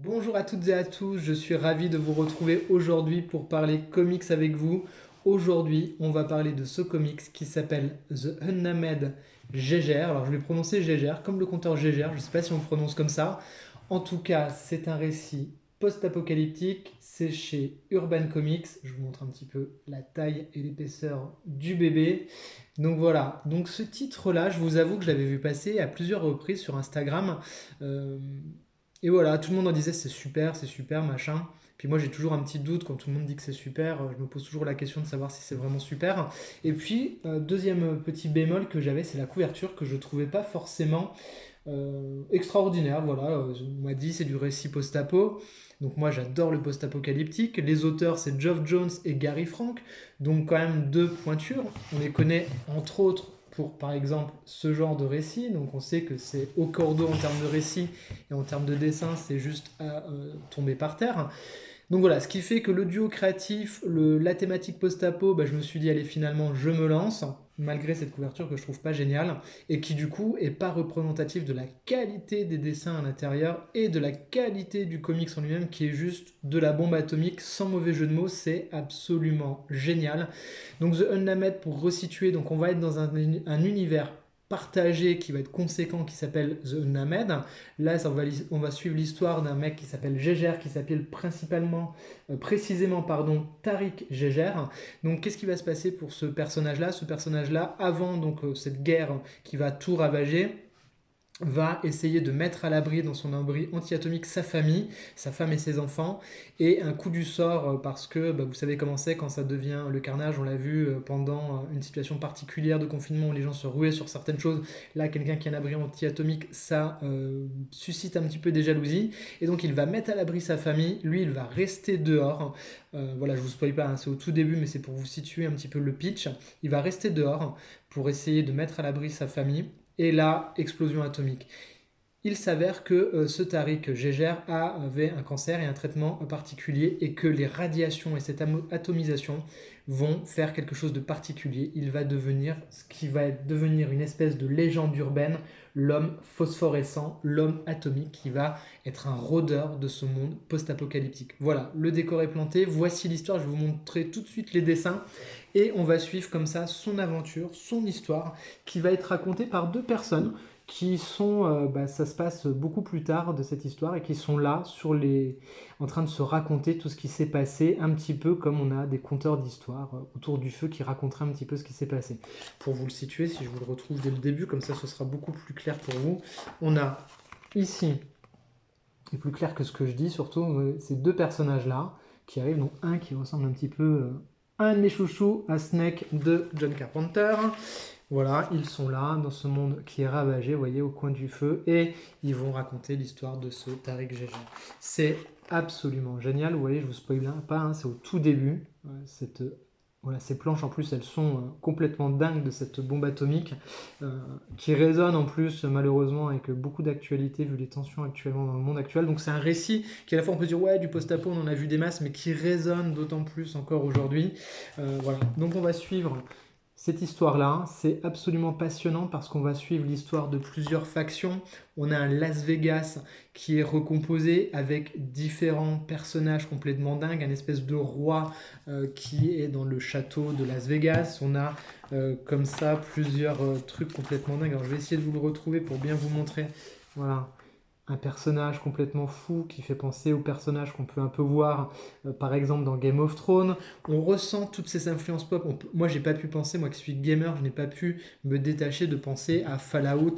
Bonjour à toutes et à tous, je suis ravi de vous retrouver aujourd'hui pour parler comics avec vous. Aujourd'hui, on va parler de ce comics qui s'appelle The Unnamed Gégère. Alors je vais prononcer Gégère comme le compteur Gégère, je ne sais pas si on le prononce comme ça. En tout cas, c'est un récit post-apocalyptique, c'est chez Urban Comics. Je vous montre un petit peu la taille et l'épaisseur du bébé. Donc voilà, donc ce titre-là, je vous avoue que je l'avais vu passer à plusieurs reprises sur Instagram. Euh, et voilà, tout le monde en disait c'est super, machin. Puis moi j'ai toujours un petit doute quand tout le monde dit que c'est super, je me pose toujours la question de savoir si c'est vraiment super. Et puis, deuxième petit bémol que j'avais, c'est la couverture que je trouvais pas forcément extraordinaire. Voilà, on m'a dit c'est du récit post-apo. Donc moi j'adore le post-apocalyptique. Les auteurs c'est Geoff Jones et Gary Frank. Donc quand même deux pointures. On les connaît entre autres pour par exemple ce genre de récit. Donc on sait que c'est au cordeau en termes de récit et en termes de dessin c'est juste à tomber par terre. Donc voilà, ce qui fait que le duo créatif, la thématique post-apo, bah, je me suis dit, allez, finalement, je me lance, malgré cette couverture que je trouve pas géniale, et qui du coup est pas représentative de la qualité des dessins à l'intérieur et de la qualité du comics en lui-même, qui est juste de la bombe atomique, sans mauvais jeu de mots, c'est absolument génial. Donc The Unnamed, pour resituer, donc on va être dans un univers partagé qui va être conséquent qui s'appelle The Unnamed. Là, on va suivre l'histoire d'un mec qui s'appelle Gégère, qui s'appelle précisément pardon, Tariq Gégère. Donc, qu'est-ce qui va se passer pour ce personnage-là? Ce personnage-là, avant donc cette guerre qui va tout ravager, va essayer de mettre à l'abri dans son abri anti-atomique sa famille, sa femme et ses enfants, et un coup du sort parce que bah, vous savez comment c'est quand ça devient le carnage, on l'a vu pendant une situation particulière de confinement où les gens se ruaient sur certaines choses, là quelqu'un qui a un abri anti-atomique, ça suscite un petit peu des jalousies, et donc il va mettre à l'abri sa famille, lui il va rester dehors, voilà je vous spoil pas, hein, c'est au tout début mais c'est pour vous situer un petit peu le pitch, il va rester dehors pour essayer de mettre à l'abri sa famille, et là, explosion atomique. Il s'avère que ce Tariq Gégère avait un cancer et un traitement particulier et que les radiations et cette atomisation vont faire quelque chose de particulier. Il va devenir ce qui va devenir une espèce de légende urbaine, l'homme phosphorescent, l'homme atomique qui va être un rôdeur de ce monde post-apocalyptique. Voilà, le décor est planté, voici l'histoire, je vais vous montrer tout de suite les dessins et on va suivre comme ça son aventure, son histoire qui va être racontée par deux personnes qui sont, ça se passe beaucoup plus tard de cette histoire et qui sont là en train de se raconter tout ce qui s'est passé, un petit peu comme on a des conteurs d'histoire autour du feu qui raconteraient un petit peu ce qui s'est passé. Pour vous le situer, si je vous le retrouve dès le début, comme ça ce sera beaucoup plus clair pour vous, on a ici, et plus clair que ce que je dis surtout, ces deux personnages-là qui arrivent, donc un qui ressemble un petit peu à un de mes chouchous, à Snake de John Carpenter. Voilà, ils sont là dans ce monde qui est ravagé, vous voyez, au coin du feu, et ils vont raconter l'histoire de ce Tariq Gégé. C'est absolument génial, vous voyez, je vous spoil pas, hein, c'est au tout début. Voilà, ces planches en plus, elles sont complètement dingues de cette bombe atomique qui résonne en plus malheureusement avec beaucoup d'actualité vu les tensions actuellement dans le monde actuel. Donc c'est un récit qui à la fois on peut dire ouais du post-apo on en a vu des masses mais qui résonne d'autant plus encore aujourd'hui. Voilà, donc on va suivre cette histoire-là, c'est absolument passionnant parce qu'on va suivre l'histoire de plusieurs factions. On a un Las Vegas qui est recomposé avec différents personnages complètement dingues, un espèce de roi qui est dans le château de Las Vegas. On a comme ça plusieurs trucs complètement dingues. Alors je vais essayer de vous le retrouver pour bien vous montrer. Voilà, un personnage complètement fou qui fait penser au personnage qu'on peut un peu voir par exemple dans Game of Thrones. On ressent toutes ces influences pop. Moi j'ai pas pu penser, moi qui suis gamer, je n'ai pas pu me détacher de penser à Fallout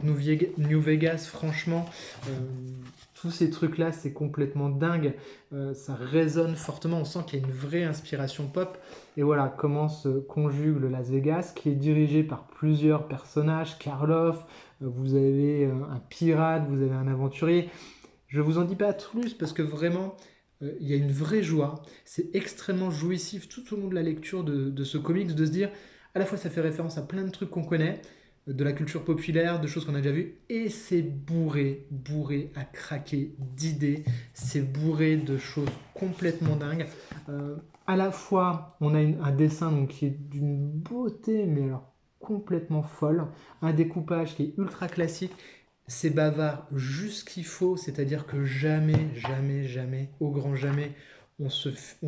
New Vegas, franchement. euh, tous ces trucs-là, c'est complètement dingue. Ça résonne fortement. On sent qu'il y a une vraie inspiration pop. Et voilà comment se conjugue le Las Vegas, qui est dirigé par plusieurs personnages. Karloff, vous avez un pirate, vous avez un aventurier. Je ne vous en dis pas plus parce que vraiment, il y a une vraie joie. C'est extrêmement jouissif tout au long de la lecture de ce comics de se dire, à la fois ça fait référence à plein de trucs qu'on connaît, de la culture populaire, de choses qu'on a déjà vues, et c'est bourré à craquer d'idées, c'est bourré de choses complètement dingues. À la fois, on a un dessin donc, qui est d'une beauté, mais alors complètement folle, un découpage qui est ultra classique, C'est bavard juste ce qu'il faut, c'est-à-dire que jamais, jamais, jamais, au grand jamais, on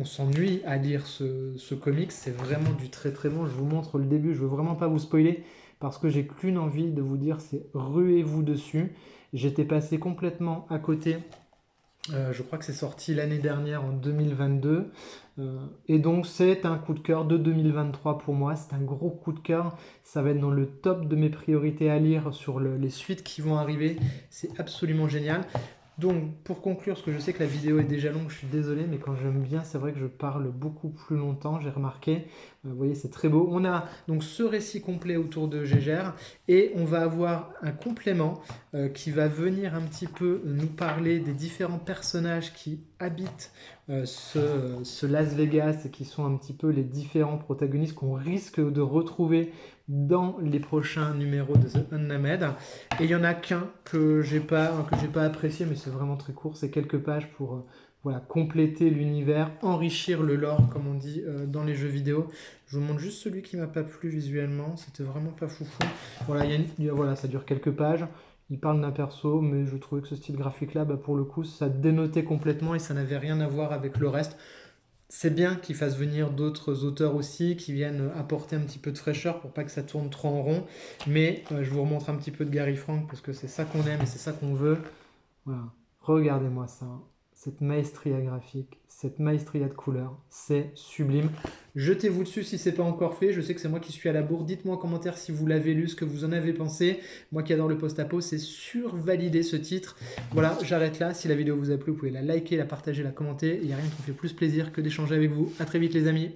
s'ennuie à lire ce comics. C'est vraiment du très très bon. Je vous montre le début, je veux vraiment pas vous spoiler parce que j'ai qu'une envie de vous dire, c'est ruez-vous dessus. J'étais passé complètement à côté. Je crois que c'est sorti l'année dernière en 2022. Et donc c'est un coup de cœur de 2023 pour moi. C'est un gros coup de cœur. Ça va être dans le top de mes priorités à lire sur les suites qui vont arriver. C'est absolument génial. Donc pour conclure, parce que je sais que la vidéo est déjà longue, je suis désolé, mais quand j'aime bien, c'est vrai que je parle beaucoup plus longtemps, j'ai remarqué. Vous voyez, c'est très beau. On a donc ce récit complet autour de Gégère et on va avoir un complément qui va venir un petit peu nous parler des différents personnages qui habitent ce Las Vegas et qui sont un petit peu les différents protagonistes qu'on risque de retrouver dans les prochains numéros de The Unnamed. Et il y en a qu'un que j'ai pas apprécié, mais c'est vraiment très court, c'est quelques pages pour voilà, compléter l'univers, enrichir le lore, comme on dit dans les jeux vidéo. Je vous montre juste celui qui m'a pas plu visuellement, c'était vraiment pas foufou. Voilà, voilà, ça dure quelques pages. Il parle d'un perso, mais je trouvais que ce style graphique-là, bah, pour le coup, ça dénotait complètement et ça n'avait rien à voir avec le reste. C'est bien qu'il fasse venir d'autres auteurs aussi, qui viennent apporter un petit peu de fraîcheur pour pas que ça tourne trop en rond. Mais je vous remontre un petit peu de Gary Frank parce que c'est ça qu'on aime et c'est ça qu'on veut. Voilà, regardez-moi ça. Cette maestria graphique, cette maestria de couleurs, c'est sublime. Jetez-vous dessus si ce n'est pas encore fait. Je sais que c'est moi qui suis à la bourre. Dites-moi en commentaire si vous l'avez lu, ce que vous en avez pensé. Moi qui adore le post-apo, c'est survalidé ce titre. Voilà, j'arrête là. Si la vidéo vous a plu, vous pouvez la liker, la partager, la commenter. Il n'y a rien qui me fait plus plaisir que d'échanger avec vous. A très vite les amis.